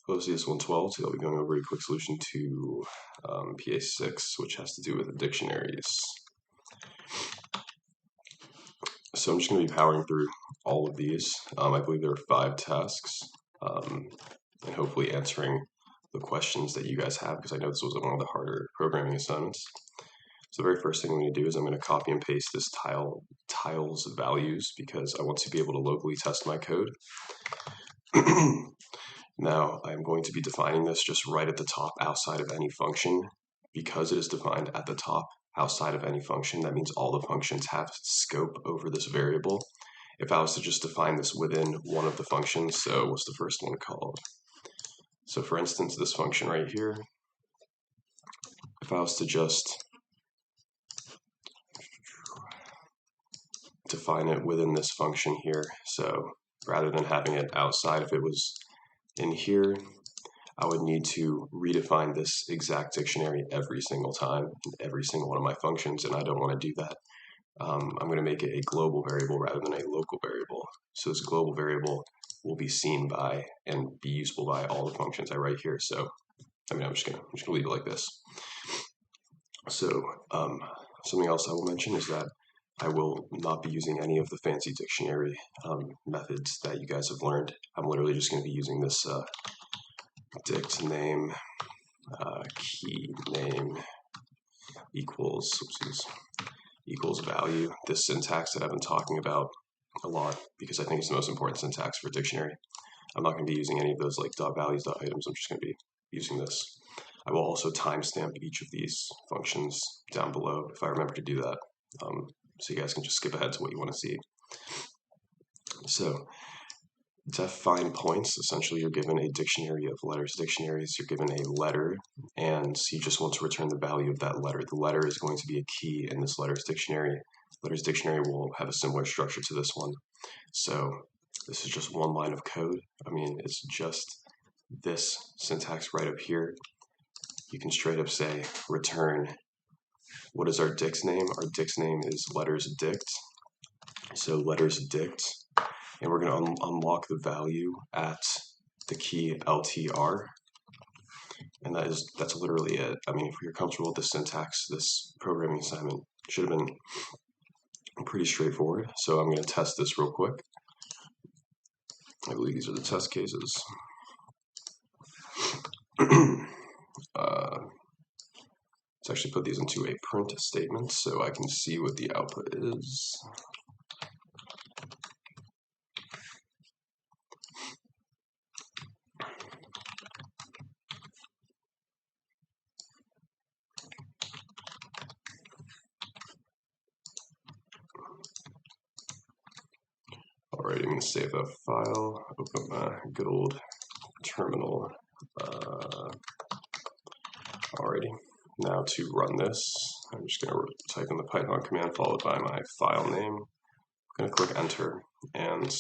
Hello, CS112. Today I'll be going over a quick solution to PA6, which has to do with dictionaries. So I'm just going to be powering through all of these. I believe there are 5 tasks, and hopefully answering the questions that you guys have, because I know this was one of the harder programming assignments. So the very first thing I'm going to do is I'm going to copy and paste this tile's values, because I want to be able to locally test my code. Now, I'm going to be defining this just right at the top outside of any function. Because it is defined at the top outside of any function, that means all the functions have scope over this variable. If I was to just define this within one of the functions, so what's the first one called? So for instance, this function right here, if I was to just define it within this function here, so rather than having it outside, if it was in here, I would need to redefine this exact dictionary every single time, in every single one of my functions, and I don't want to do that. I'm going to make it a global variable rather than a local variable. So this global variable will be seen by and be usable by all the functions I write here. So, I'm just gonna leave it like this. So, something else I will mention is that I will not be using any of the fancy dictionary methods that you guys have learned. I'm literally just going to be using this dict name, key name equals value. This syntax that I've been talking about a lot because I think it's the most important syntax for a dictionary. I'm not going to be using any of those like .values, .items. I'm just going to be using this. I will also timestamp each of these functions down below if I remember to do that. So you guys can just skip ahead to what you want to see. So, define points, essentially you're given a dictionary of letters. Dictionaries, you're given a letter, and you just want to return the value of that letter. The letter is going to be a key in this letters dictionary. Letters dictionary will have a similar structure to this one. So, this is just one line of code. It's just this syntax right up here. You can straight up say, return. What is our dict name? Our dict name is letters dict. So letters dict, and we're going to unlock the value at the key LTR, and that's literally it. If you're comfortable with the syntax, this programming assignment should have been pretty straightforward. So I'm going to test this real quick. I believe these are the test cases. Let's actually put these into a print statement so I can see what the output is. Alright, I'm going to save that file, open up my good old terminal. Alrighty, now to run this, I'm just going to type in the Python command followed by my file name. I'm going to click enter, and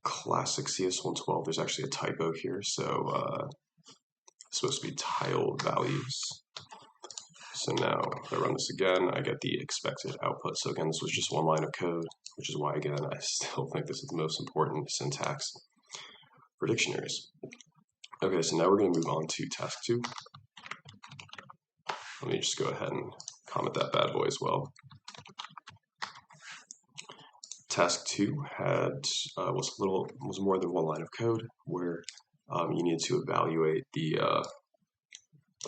classic CS112, there's actually a typo here, so it's supposed to be tile values. So now, if I run this again, I get the expected output. So again, this was just one line of code, which is why, again, I still think this is the most important syntax for dictionaries. Okay, so now we're going to move on to task 2. Let me just go ahead and comment that bad boy as well. Task 2 was more than one line of code, where you needed to evaluate the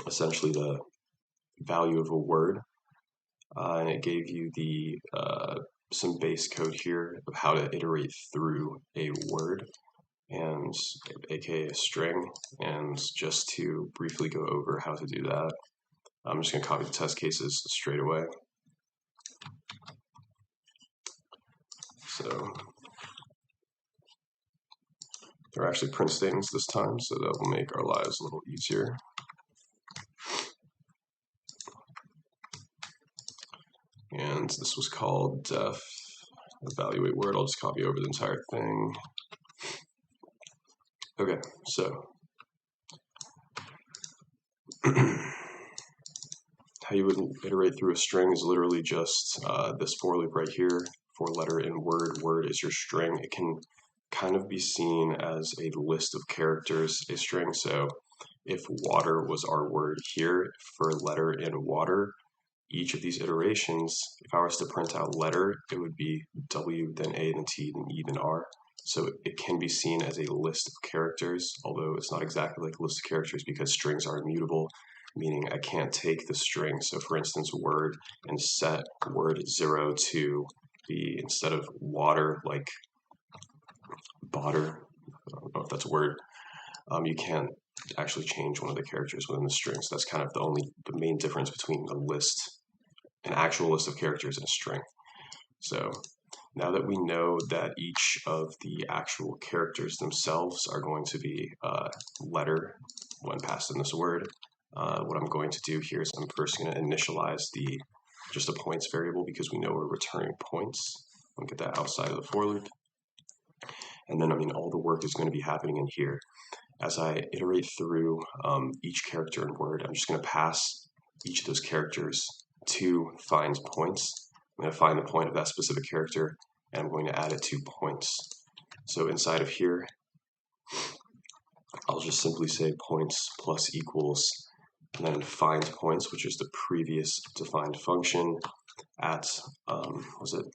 essentially the value of a word, and it gave you the some base code here of how to iterate through a word, and aka a string. And just to briefly go over how to do that, I'm just going to copy the test cases straight away. So they're actually print statements this time, so that will make our lives a little easier. And this was called def evaluate word. I'll just copy over the entire thing. Okay, so how you would iterate through a string is literally just this for loop right here. For letter in word, word is your string. It can kind of be seen as a list of characters, a string. So if water was our word here for letter in water, each of these iterations, if I was to print out letter, it would be W, then A, then T, then E, then R. So it can be seen as a list of characters, although it's not exactly like a list of characters because strings are immutable, meaning I can't take the string. So for instance, word, and set word 0 to be, instead of water, like botter, I don't know if that's a word, you can't actually change one of the characters within the string. So that's kind of the main difference between a list, an actual list of characters, and a string. So now that we know that each of the actual characters themselves are going to be a letter when passed in this word, what I'm going to do here is I'm first going to initialize just a points variable because we know we're returning points. I'll get that outside of the for loop. And then, all the work is going to be happening in here. As I iterate through each character in Word, I'm just going to pass each of those characters to find points. I'm going to find the point of that specific character, and I'm going to add it to points. So inside of here, I'll just simply say points plus equals, and then find points, which is the previous defined function at, was it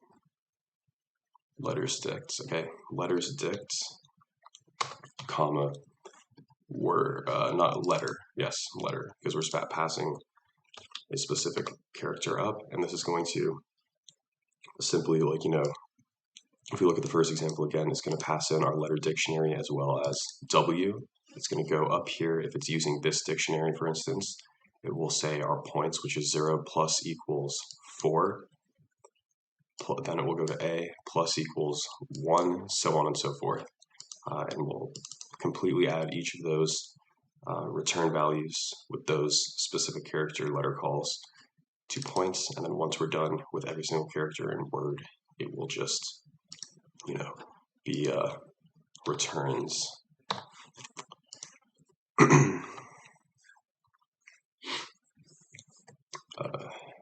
letters dict? Okay, letters dict, comma, word, not letter, yes, letter, because we're passing a specific character up, and this is going to simply, if we look at the first example again, it's going to pass in our letter dictionary as well as W. It's going to go up here. If it's using this dictionary, for instance, it will say our points, which is 0 plus equals 4. Then it will go to A plus equals 1, so on and so forth. And we'll completely add each of those return values with those specific character letter calls to points. And then once we're done with every single character in Word, it will just, be returns.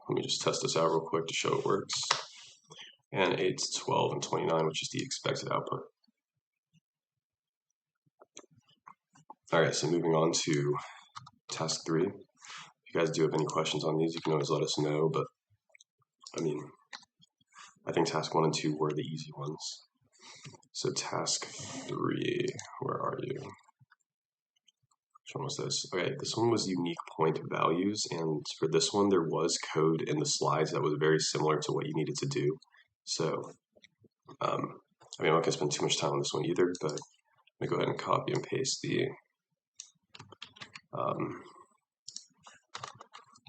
Let me just test this out real quick to show it works. And 8, 12, and 29, which is the expected output. All right, so moving on to task 3. If you guys do have any questions on these, you can always let us know, but I think task 1 and 2 were the easy ones. So task 3, where are you? Which one was this? Okay, this one was unique point values, and for this one there was code in the slides that was very similar to what you needed to do. So, I'm not going to spend too much time on this one either, but I'm going to go ahead and copy and paste the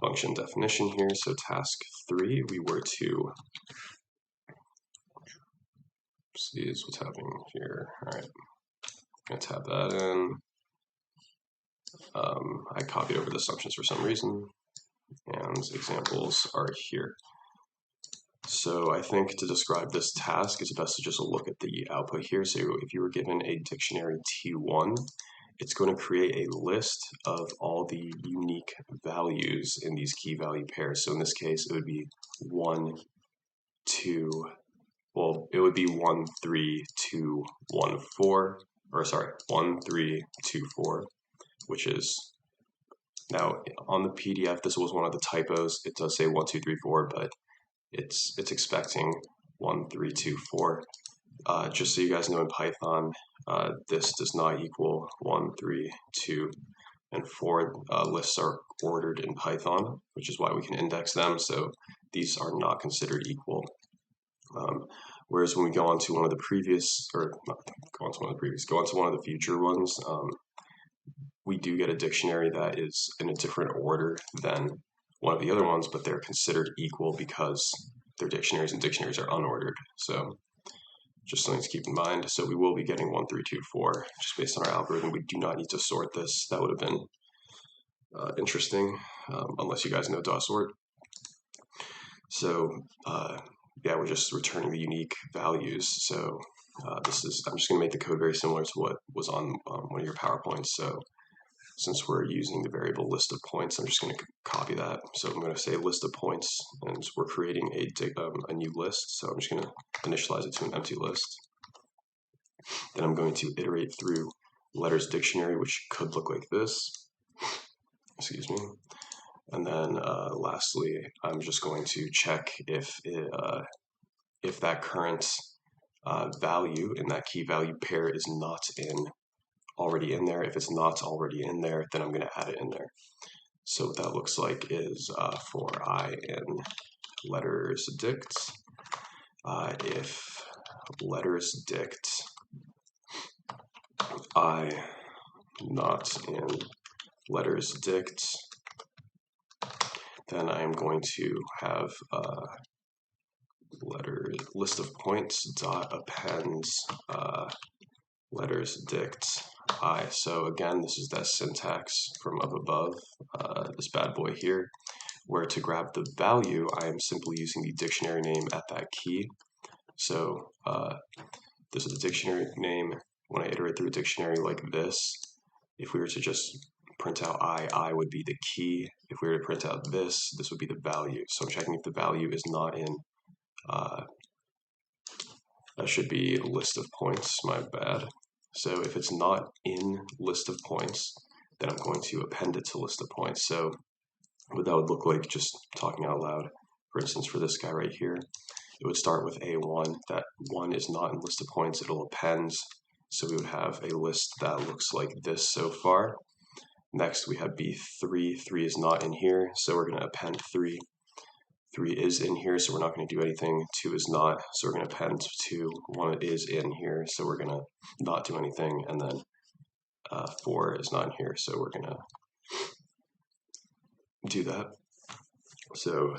function definition here. So task 3, we were to see is what's happening here. All right, I'm going to tab that in. I copied over the assumptions for some reason, and examples are here. So I think to describe this task, it's best to just look at the output here. So if you were given a dictionary T1, it's going to create a list of all the unique values in these key value pairs. So in this case, it would be 1, 2, well, it would be 1, 3, 2, 1, 4, or sorry, 1, 3, 2, 4, which is, now on the PDF, this was one of the typos. It does say 1, 2, 3, 4, but it's expecting 1, 3, 2, 4. Just so you guys know, in Python, this does not equal 1, 3, 2, and 4. Lists are ordered in Python, which is why we can index them. So these are not considered equal. Whereas when we go on to one of the previous, or not go on to one of the previous, go on to one of the future ones, we do get a dictionary that is in a different order than one of the other ones, but they're considered equal because they're dictionaries and dictionaries are unordered. So just something to keep in mind. So we will be getting 1, 3, 2, 4 just based on our algorithm. We do not need to sort this. That would have been interesting, unless you guys know .sort. So yeah, we're just returning the unique values. So I'm just going to make the code very similar to what was on one of your PowerPoints. So since we're using the variable list of points, I'm just going to copy that. So I'm going to say list of points, and we're creating a new list. So I'm just going to initialize it to an empty list. Then I'm going to iterate through letters dictionary, which could look like this. Excuse me. And then lastly, I'm just going to check if that current value in that key value pair is not already in there. If it's not already in there, then I'm going to add it in there. So what that looks like is for I in letters dict, if letters dict I not in letters dict, then I am going to have list of points dot appends letters dict I. So again, this is that syntax from up above, this bad boy here, where to grab the value, I am simply using the dictionary name at that key. So this is the dictionary name. When I iterate through a dictionary like this, if we were to just print out I would be the key. If we were to print out this would be the value. So I'm checking if the value is not in, that should be list of points, my bad. So if it's not in list of points, then I'm going to append it to list of points. So what that would look like, just talking out loud, for instance, for this guy right here, it would start with A1. That 1 is not in list of points, it'll append. So we would have a list that looks like this so far. Next we have B3. 3 is not in here, so we're going to append 3. 3 is in here, so we're not going to do anything. 2 is not, so we're going to append 2. 1 is in here, so we're going to not do anything. And then 4 is not in here, so we're going to do that. So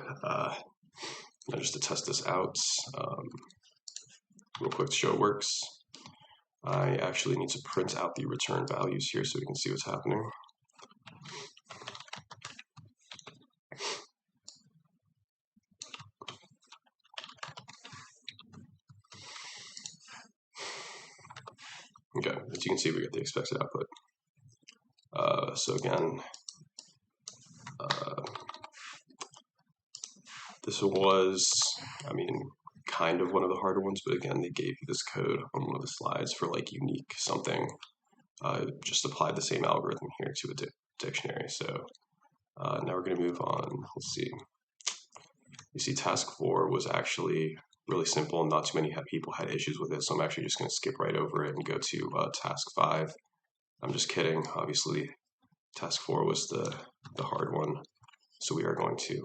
now just to test this out, real quick to show it works, I actually need to print out the return values here so we can see what's happening. Okay, as you can see, we get the expected output. So again, this was, kind of one of the harder ones, but again, they gave you this code on one of the slides for like unique something. Just apply the same algorithm here to a dictionary. So now we're going to move on. Let's see. You see, task 4 was actually really simple, and not too many people had issues with it, so I'm actually just going to skip right over it and go to task 5. I'm just kidding. Obviously, task 4 was the hard one, so we are going to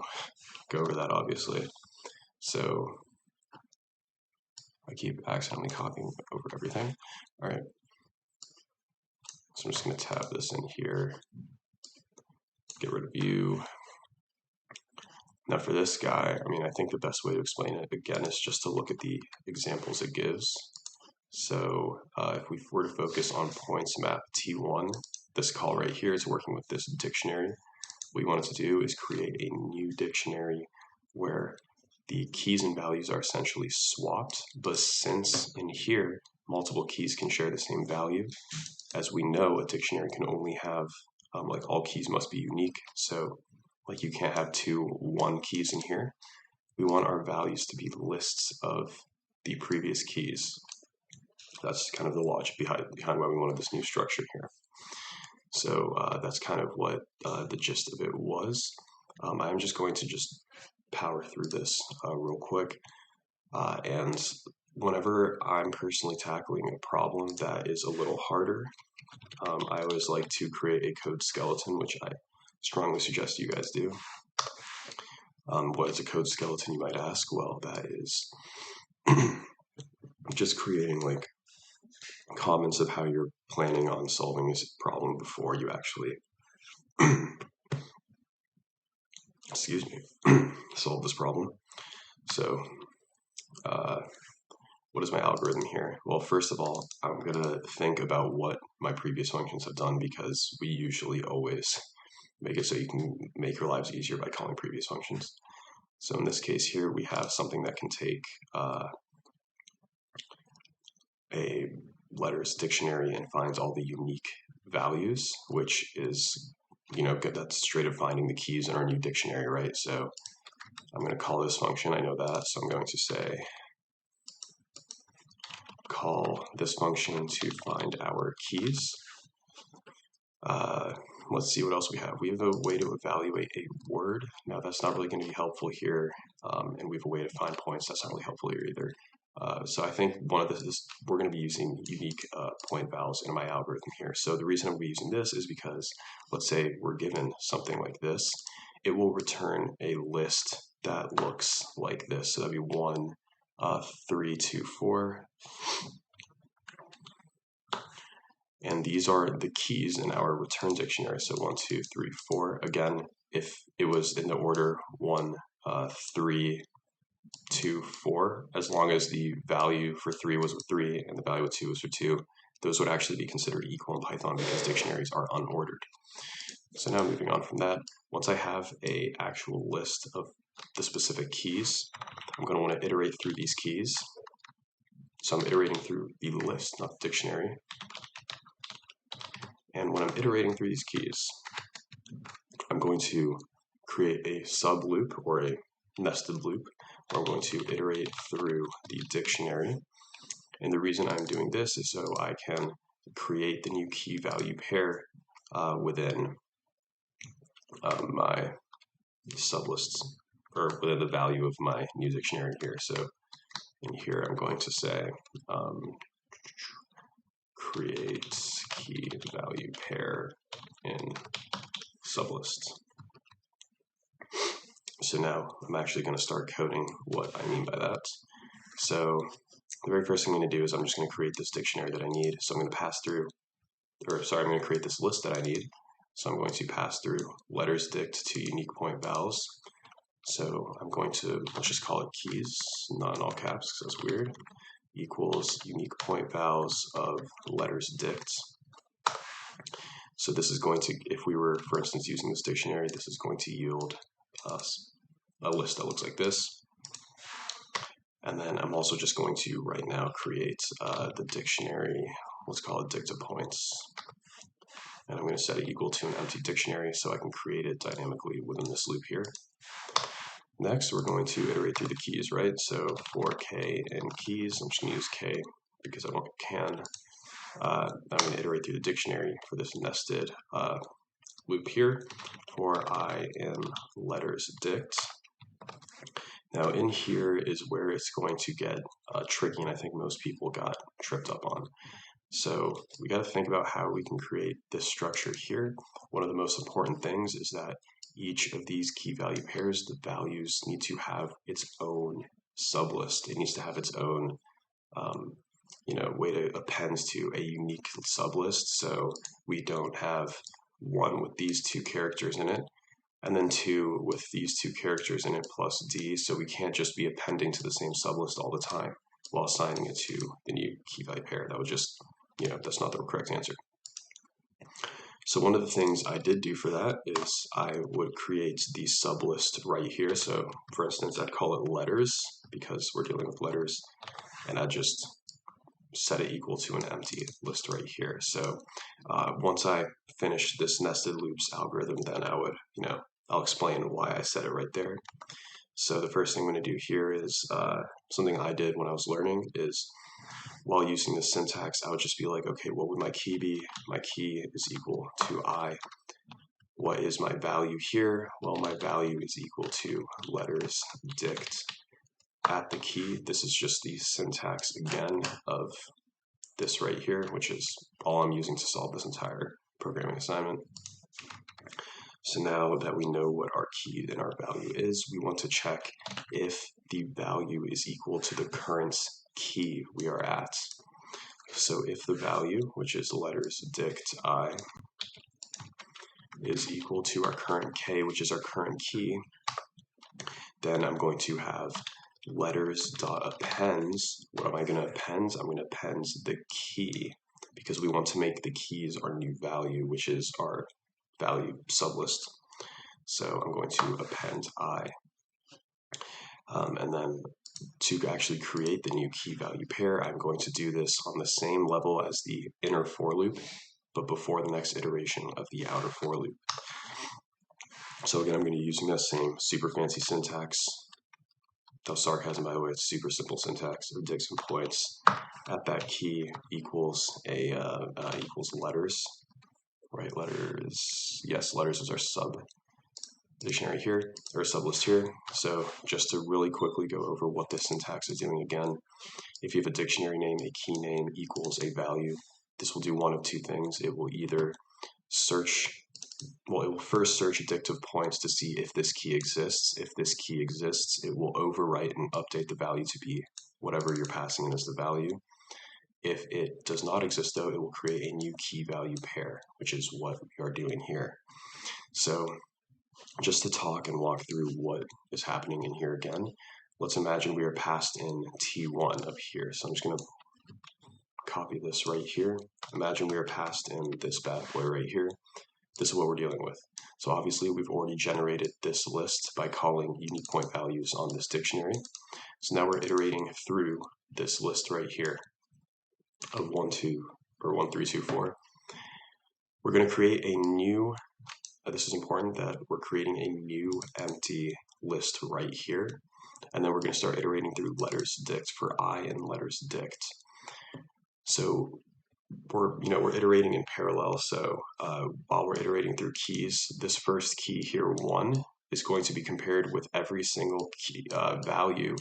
go over that, obviously. So I keep accidentally copying over everything. All right. So I'm just going to tab this in here, get rid of view. Now for this guy, I think the best way to explain it, again, is just to look at the examples it gives. So if we were to focus on points map T1, this call right here is working with this dictionary. What we wanted to do is create a new dictionary where the keys and values are essentially swapped, but since in here, multiple keys can share the same value, as we know, a dictionary can only have, like all keys must be unique, so like you can't have 2 1 keys in here. We want our values to be lists of the previous keys. That's kind of the logic behind why we wanted this new structure here. So that's kind of what the gist of it was. I'm just going to just power through this real quick. And whenever I'm personally tackling a problem that is a little harder, I always like to create a code skeleton, which I strongly suggest you guys do. What is a code skeleton, you might ask? Well, that is just creating like comments of how you're planning on solving this problem before you actually excuse me, solve this problem. So what is my algorithm here? Well, first of all, I'm going to think about what my previous functions have done, because we usually always make it so you can make your lives easier by calling previous functions. So in this case here, we have something that can take a letters dictionary and finds all the unique values, which is, good. That's straight up finding the keys in our new dictionary, right? So I'm going to call this function. I know that, so I'm going to say call this function to find our keys. Let's see what else we have. We have a way to evaluate a word. Now that's not really going to be helpful here, and we have a way to find points. That's not really helpful here either. So I think one of this is we're going to be using unique point values in my algorithm here. So the reason I'm going to be using this is because, let's say we're given something like this, it will return a list that looks like this. So that'd be 1, 3, 2, 4. And these are the keys in our return dictionary. So 1, 2, 3, 4. Again, if it was in the order 1, 3, 2, 4, as long as the value for 3 was 3 and the value of 2 was for 2, those would actually be considered equal in Python because dictionaries are unordered. So now moving on from that, once I have an actual list of the specific keys, I'm going to want to iterate through these keys. So I'm iterating through the list, not the dictionary. And when I'm iterating through these keys, I'm going to create a sub loop or a nested loop where I'm going to iterate through the dictionary. And the reason I'm doing this is so I can create the new key value pair within my sublists, or within the value of my new dictionary here. So in here I'm going to say create key value pair in sublist. So now I'm actually going to start coding what I mean by that. So the very first thing I'm going to do is I'm just going to create this dictionary that I need. So I'm going to pass through, I'm going to create this list that I need. So I'm going to pass through letters dict to unique point vals. So I'm going to, let's just call it keys, not in all caps because that's weird, equals unique point vals of letters dict. So this is going to, if we were, for instance, using this dictionary, this is going to yield us a list that looks like this. And then I'm also just going to right now create the dictionary, let's call it dicta points. And I'm going to set it equal to an empty dictionary so I can create it dynamically within this loop here. Next, we're going to iterate through the keys, right? So for k and keys, I'm just going to use k because I want can. I'm going to iterate through the dictionary for this nested loop here for I in letters dict. Now in here is where it's going to get tricky, and I think most people got tripped up on. So we got to think about how we can create this structure here. One of the most important things is that each of these key value pairs, the values need to have its own sublist. It needs to have its own way to append to a unique sublist. So we don't have 1 with these 2 characters in it, and then 2 with these 2 characters in it plus D, so we can't just be appending to the same sublist all the time while assigning it to the new key value pair. That would just, that's not the correct answer. So one of the things I did do for that is I would create the sublist right here. So for instance, I'd call it letters because we're dealing with letters, and I'd just set it equal to an empty list right here. So once I finish this nested loops algorithm, then I would, I'll explain why I set it right there. So the first thing I'm going to do here is something I did when I was learning is while using the syntax, I would just be like, okay, what would my key be? My key is equal to I. What is my value here? Well, my value is equal to letters dict at the key. This is just the syntax again of this right here, which is all I'm using to solve this entire programming assignment. So now that we know what our key and our value is, we want to check if the value is equal to the current key we are at. So if the value, which is letters dict I, is equal to our current k, which is our current key, then I'm going to have letters.appends. What am I going to append? I'm going to append the key because we want to make the keys our new value, which is our value sublist. So I'm going to append I. And then to actually create the new key value pair, I'm going to do this on the same level as the inner for loop, but before the next iteration of the outer for loop. So again, I'm going to be using that same super fancy syntax. No sarcasm, by the way, it's super simple syntax of dict and points. at that key equals equals letters, right? Letters, yes, letters is our sub dictionary here, or sublist here. So just to really quickly go over what this syntax is doing again, if you have a dictionary name, a key name equals a value, this will do one of two things. It will either search, well, it will first search addictive points to see if this key exists. If this key exists, it will overwrite and update the value to be whatever you're passing in as the value. If it does not exist, though, it will create a new key value pair, which is what we are doing here. So just to talk and walk through what is happening in here again, let's imagine we are passed in T1 up here. So I'm just going to copy this right here. Imagine we are passed in this bad boy right here. This is what we're dealing with. So obviously we've already generated this list by calling unique point values on this dictionary. So now we're iterating through this list right here of 1, 2, or 1, 3, 2, 4. We're going to create a new, this is important, that we're creating a new empty list right here. And then we're going to start iterating through letters dict for I and letters dict. So we're iterating in parallel. So while we're iterating through keys, this first key here, 1, is going to be compared with every single key, value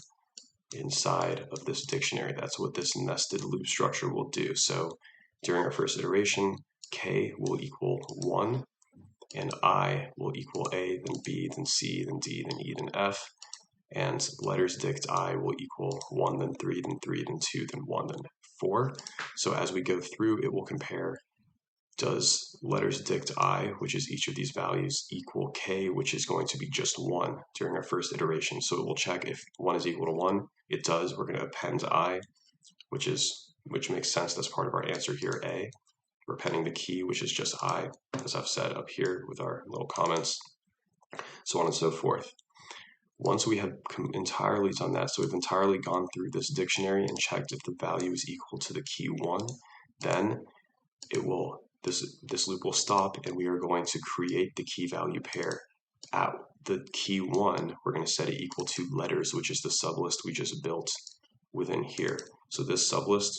inside of this dictionary. That's what this nested loop structure will do. So during our first iteration, K will equal 1, and I will equal A, then B, then C, then D, then E, then F, and letters dict I will equal 1, then 3, then 3, then 2, then 1, then 4. So as we go through, it will compare, does letters dict I, which is each of these values, equal K, which is going to be just 1 during our first iteration. So it will check if 1 is equal to 1. It does. We're going to append I, which makes sense. That's part of our answer here, A. We're appending the key, which is just I, as I've said up here with our little comments, so on and so forth. Once we have entirely done that, so we've entirely gone through this dictionary and checked if the value is equal to the key 1, then it will, this loop will stop, and we are going to create the key value pair. At the key 1, we're going to set it equal to letters, which is the sublist we just built within here. So this sublist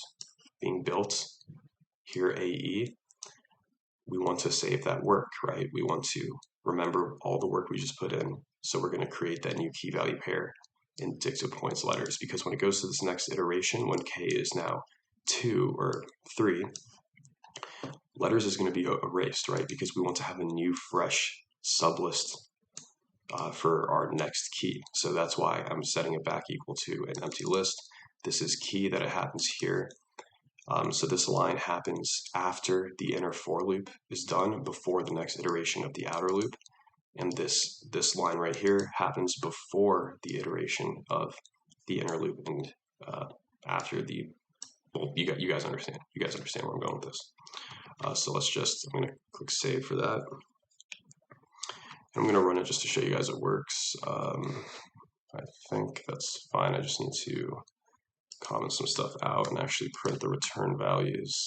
being built here, AE, we want to save that work, right? We want to remember all the work we just put in. So we're going to create that new key value pair in dictive points letters, because when it goes to this next iteration, when K is now 2 or 3, letters is going to be erased, right? Because we want to have a new fresh sublist for our next key. So that's why I'm setting it back equal to an empty list. This is key that it happens here. So this line happens after the inner for loop is done, before the next iteration of the outer loop. And this line right here happens before the iteration of the inner loop and after the, well, you guys understand. You guys understand where I'm going with this. So let's just, I'm going to click save for that. I'm going to run it just to show you guys it works. I think that's fine. I just need to comment some stuff out and actually print the return values.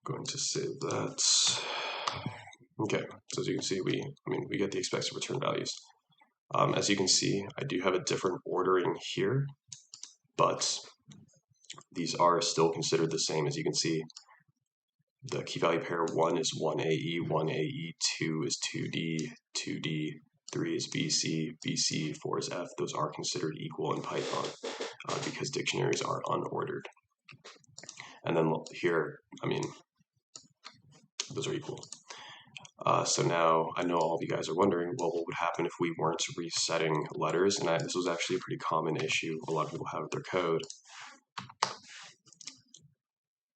Going to save that. Okay, so as you can see, we get the expected return values. As you can see, I do have a different ordering here, but these are still considered the same. As you can see, the key value pair 1 is 1AE, 1AE, 2 is 2D, 2D, 3 is BC, BC, 4 is F. Those are considered equal in Python because dictionaries are unordered. And then here, those are equal. So now I know all of you guys are wondering, well, what would happen if we weren't resetting letters? And this was actually a pretty common issue a lot of people have with their code.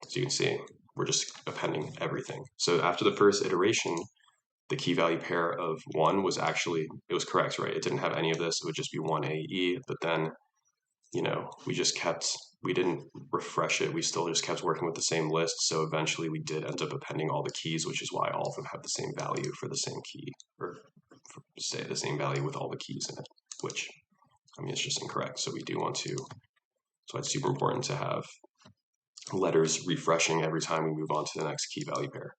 As you can see, we're just appending everything. So after the first iteration, the key value pair of 1 was actually, it was correct, right? It didn't have any of this. It would just be 1AE, but then, we didn't refresh it. We still just kept working with the same list. So eventually we did end up appending all the keys, which is why all of them have the same value for the same key, or say the same value with all the keys in it, which, it's just incorrect. So we do want to, so it's super important to have letters refreshing every time we move on to the next key value pair.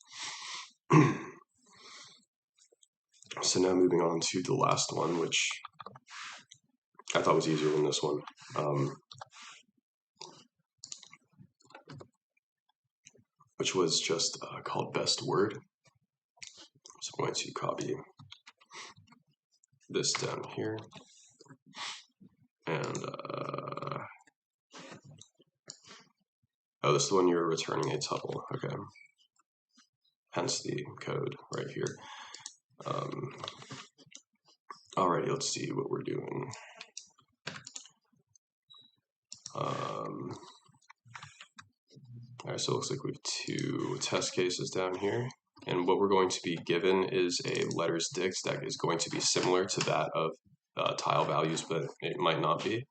So now moving on to the last one, which I thought was easier than this one. Which was just called best word. So I'm going to copy this down here. And, oh, this is the one you're returning a tuple, okay. Hence the code right here. Alrighty, let's see what we're doing. Alright, so it looks like we have 2 test cases down here. And what we're going to be given is a letters dict that is going to be similar to that of tile values, but it might not be.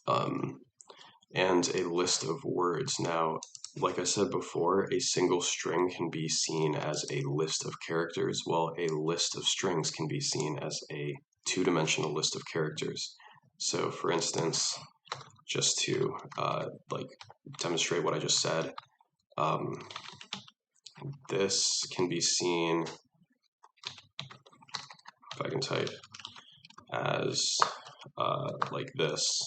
And a list of words. Now, like I said before, a single string can be seen as a list of characters, while a list of strings can be seen as a 2-dimensional list of characters. So, for instance, just to demonstrate what I just said, this can be seen, if I can type, as like this.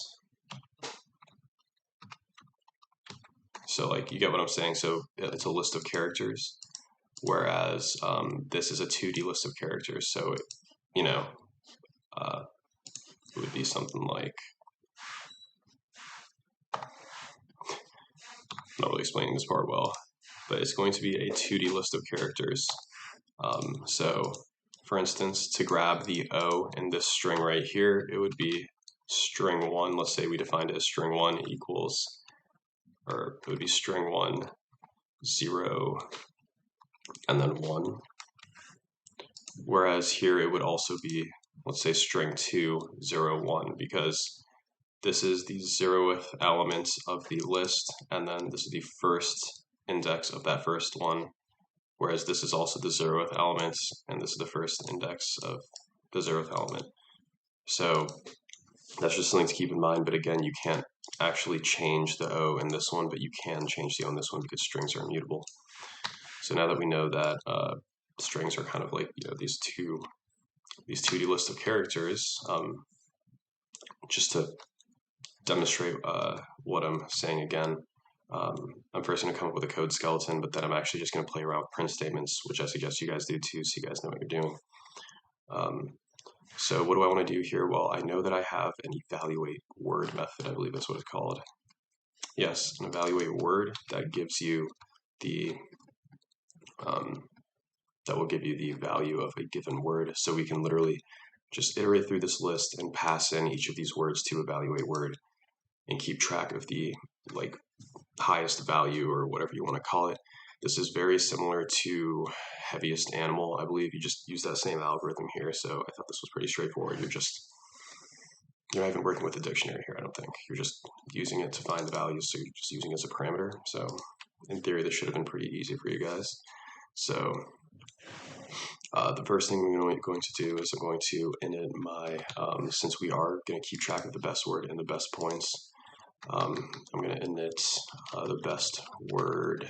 So like, you get what I'm saying? So it's a list of characters, whereas this is a 2D list of characters. So, it would be something like, I'm not really explaining this part well, but it's going to be a 2D list of characters. So, for instance, to grab the O in this string right here, it would be string 1. Let's say we defined it as string 1 equals, or it would be string 1, 0, and then 1. Whereas here it would also be, let's say, string 2, 0, 1, because this is the 0th element of the list, and then this is the first index of that first one, whereas this is also the 0th element, and this is the first index of the 0th element. So that's just something to keep in mind, but again, you can't actually change the O in this one, but you can change the O in this one because strings are immutable. So now that we know that strings are kind of like, these 2D lists of characters, just to demonstrate what I'm saying again, I'm first going to come up with a code skeleton, but then I'm actually just going to play around with print statements, which I suggest you guys do too, so you guys know what you're doing. So what do I want to do here? Well, I know that I have an evaluate word method. I believe that's what it's called. Yes, an evaluate word that gives you the that will give you the value of a given word. So we can literally just iterate through this list and pass in each of these words to evaluate word and keep track of the highest value, or whatever you want to call it. This is very similar to heaviest animal. I believe you just use that same algorithm here. So I thought this was pretty straightforward. You're not even working with a dictionary here, I don't think. You're just using it to find the values, so you're just using it as a parameter. So in theory, this should have been pretty easy for you guys. So the first thing we're going to do is I'm going to init my, since we are going to keep track of the best word and the best points, I'm going to init the best word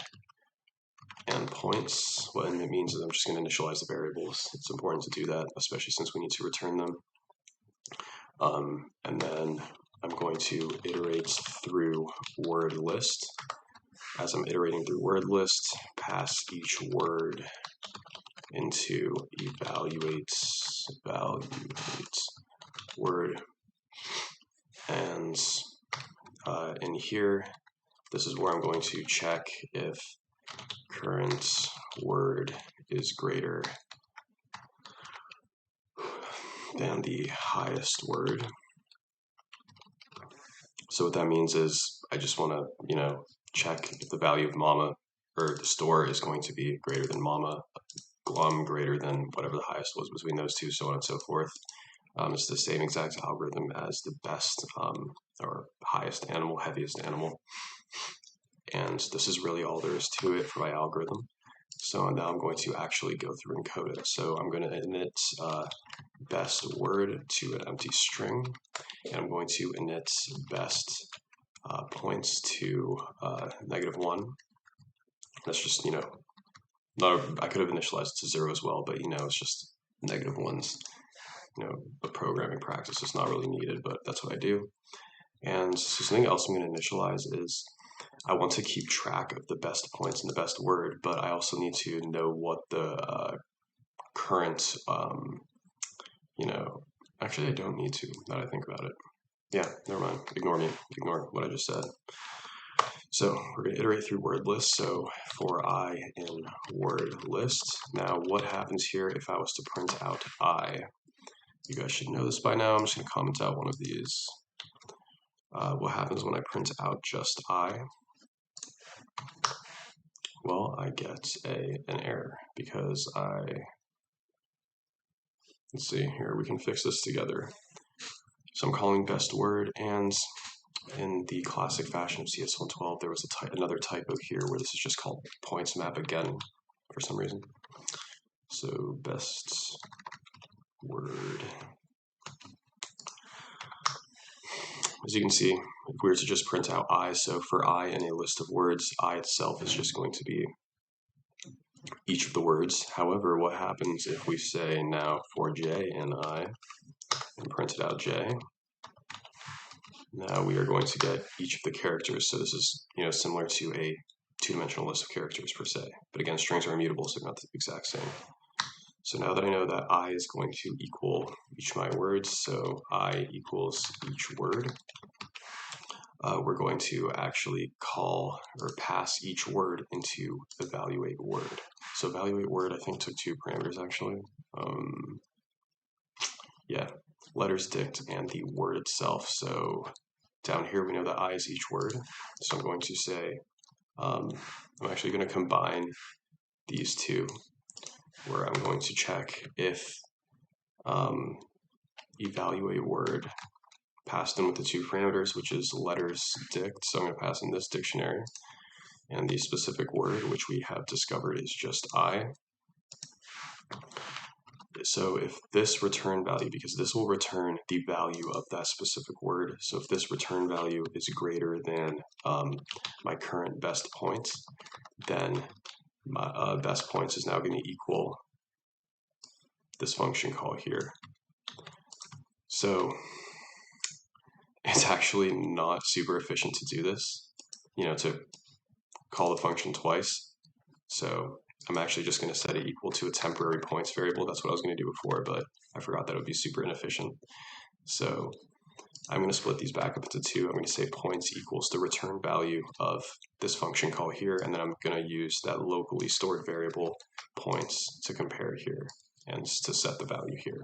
and points. What init means is I'm just going to initialize the variables. It's important to do that, especially since we need to return them. And then I'm going to iterate through word list. As I'm iterating through word list, pass each word into evaluate word. And in here, this is where I'm going to check if current word is greater than the highest word. So what that means is I just want to, check if the value of mama, or the store, is going to be greater than mama, glum greater than whatever the highest was between those two, so on and so forth. It's the same exact algorithm as the best or highest animal, heaviest animal. And this is really all there is to it for my algorithm. So now I'm going to actually go through and code it. So I'm going to init best word to an empty string, and I'm going to init best points to -1. That's just, I could have initialized it to 0 as well, but it's just negative ones. The programming practice is not really needed, but that's what I do. And so something else I'm going to initialize is I want to keep track of the best points and the best word, but I also need to know what the current, actually I don't need to, now that I think about it. Yeah, never mind. Ignore me. Ignore what I just said. So we're going to iterate through word lists. So for I in word list. Now what happens here if I was to print out I? You guys should know this by now. I'm just going to comment out one of these. What happens when I print out just I? Well, I get an error because let's see here, we can fix this together. So I'm calling best word, and in the classic fashion of CS112, there was another typo here where this is just called points map again for some reason. So best word. As you can see, if we were to just print out I, so for I in a list of words, I itself is just going to be each of the words. However, what happens if we say now for J in I and print it out J? Now we are going to get each of the characters. So this is similar to a two-dimensional list of characters per se. But again, strings are immutable, so they're not the exact same. So now that I know that I is going to equal each of my words, so I equals each word, we're going to actually call or pass each word into evaluate word. So evaluate word, I think, took 2 parameters actually. Yeah, letters dict and the word itself. So down here we know that I is each word. So I'm going to say, I'm actually going to combine these two, where I'm going to check if evaluate word passed in with the 2 parameters, which is letters dict. So I'm going to pass in this dictionary, and the specific word, which we have discovered is just I. So if this return value, because this will return the value of that specific word, so if this return value is greater than my current best points, then my best points is now going to equal this function call here. So it's actually not super efficient to do this, to call the function twice. So I'm actually just going to set it equal to a temporary points variable. That's what I was going to do before, but I forgot that it would be super inefficient. So I'm going to split these back up into 2. I'm going to say points equals the return value of this function call here, and then I'm going to use that locally stored variable points to compare here and to set the value here.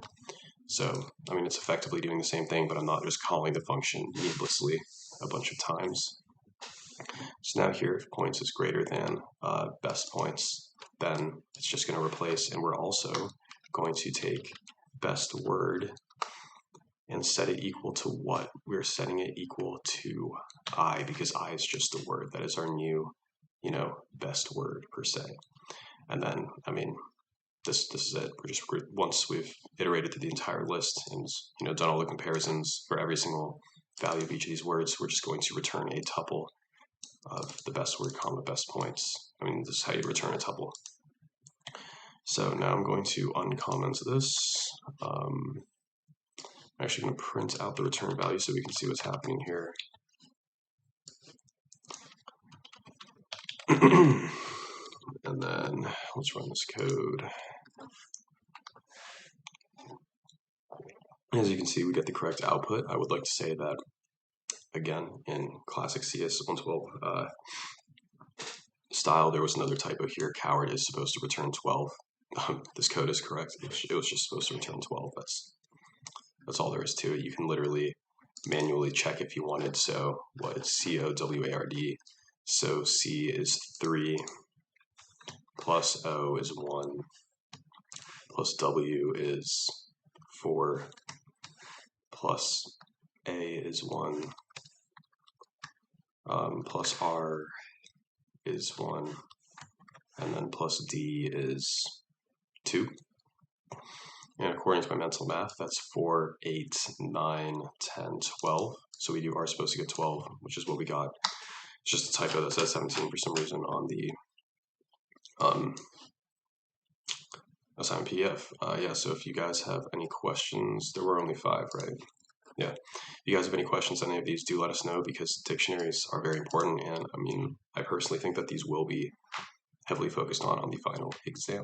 So, it's effectively doing the same thing, but I'm not just calling the function needlessly a bunch of times. So now here, if points is greater than best points, then it's just going to replace, and we're also going to take best word and set it equal to what? We're setting it equal to I, because I is just a word. That is our new, best word per se. And then, this is it. Once we've iterated through the entire list and done all the comparisons for every single value of each of these words, we're just going to return a tuple of the best word comma best points. This is how you return a tuple. So now I'm going to uncomment this. I'm actually going to print out the return value so we can see what's happening here. And then let's run this code. As you can see, we get the correct output. I would like to say that, again, in classic CS112 style, there was another typo here. Coward is supposed to return 12. This code is correct. It was just supposed to return 12. That's all there is to it. You can literally manually check if you wanted. So what is COWARD? So C is 3, plus O is 1, plus W is 4, plus A is 1, plus R is 1, and then plus D is 2. And according to my mental math, that's 4, 8, 9, 10, 12. So we are supposed to get 12, which is what we got. It's just a typo that says 17 for some reason on the assignment PDF. Yeah, so if you guys have any questions, there were only 5, right? Yeah. If you guys have any questions on any of these, do let us know, because dictionaries are very important, and I mean, I personally think that these will be heavily focused on the final exam.